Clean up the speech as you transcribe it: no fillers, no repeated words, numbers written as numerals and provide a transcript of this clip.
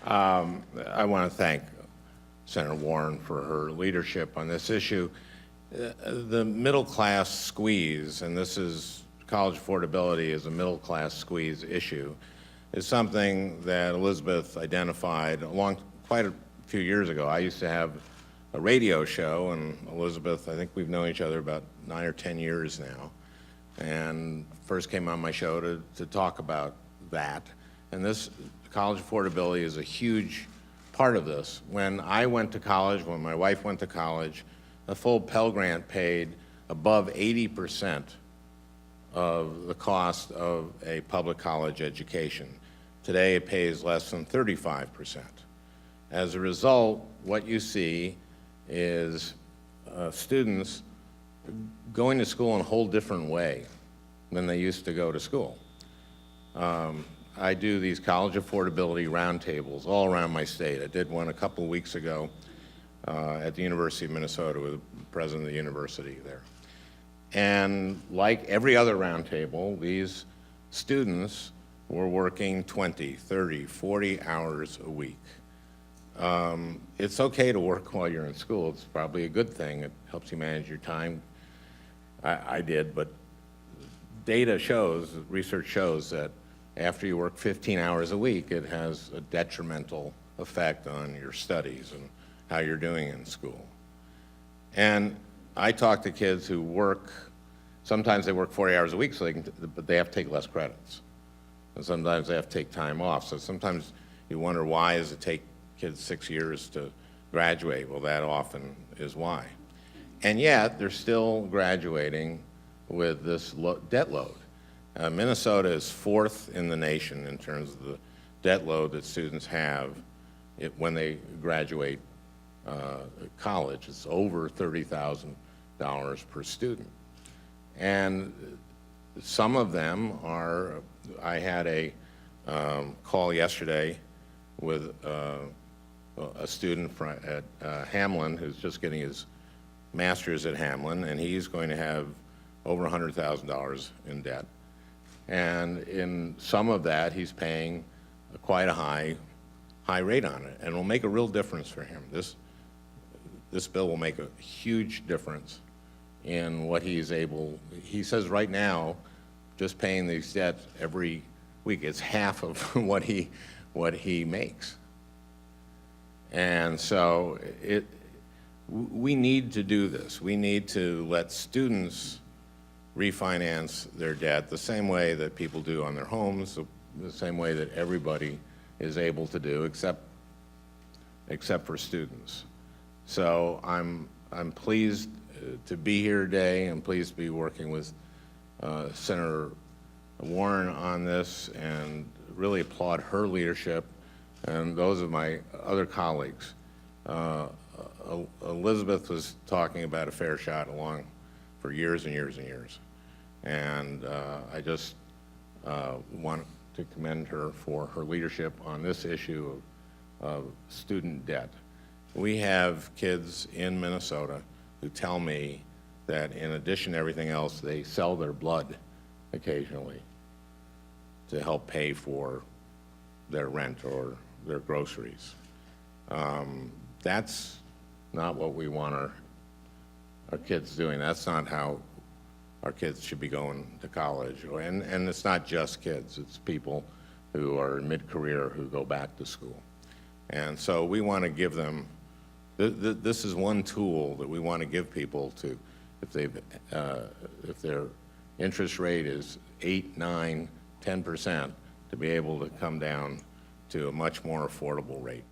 I want to thank Senator Warren for her leadership on this issue. The middle class squeeze, and this is college affordability is a middle class squeeze issue, is something that Elizabeth identified quite a few years ago. I used to have a radio show, and Elizabeth, I think we've known each other about 9 or 10 years now, and first came on my show to talk about that. And this college affordability is a huge part of this. When I went to college, when my wife went to college, a full Pell Grant paid above 80% of the cost of a public college education. Today it pays less than 35%. As a result, what you see is students going to school in a whole different way than they used to go to school. I do these college affordability roundtables all around my state. I did one a couple of weeks ago at the University of Minnesota with the president of the university there. And like every other roundtable, these students were working 20, 30, 40 hours a week. It's okay to work while you're in school. It's probably a good thing. It helps you manage your time. I did, but data shows, research shows that after you work 15 hours a week, it has a detrimental effect on your studies and how you're doing in school. And I talk to kids who work, sometimes they work 40 hours a week, but they have to take less credits. And sometimes they have to take time off. So sometimes you wonder, why does it take kids 6 years to graduate? Well, that often is why. And yet, they're still graduating with this debt load. Minnesota is 4th in the nation in terms of the debt load that students have when they graduate college. It's over $30,000 per student. And some of them are, I had a call yesterday with a student at Hamlin who's just getting his master's at Hamlin, and he's going to have over $100,000 in debt. And in some of that, he's paying quite a high rate on it, and it will make a real difference for him. This bill will make a huge difference in what he's able. He says right now, just paying these debts every week, it's half of what he makes. And so we need to do this. We need to let students refinance their debt the same way that people do on their homes, the same way that everybody is able to do, except for students. So I'm pleased to be here today. I'm pleased to be working with Senator Warren on this, and really applaud her leadership and those of my other colleagues. Elizabeth was talking about a fair shot along for years and years and years. And I just want to commend her for her leadership on this issue of student debt. We have kids in Minnesota who tell me that in addition to everything else, they sell their blood occasionally to help pay for their rent or their groceries. That's not what we want our kids doing. That's not how our kids should be going to college. And it's not just kids, it's people who are mid-career who go back to school. And so we want to give them, this is one tool that we want to give people to, if their interest rate is 8, 9, 10%, to be able to come down to a much more affordable rate.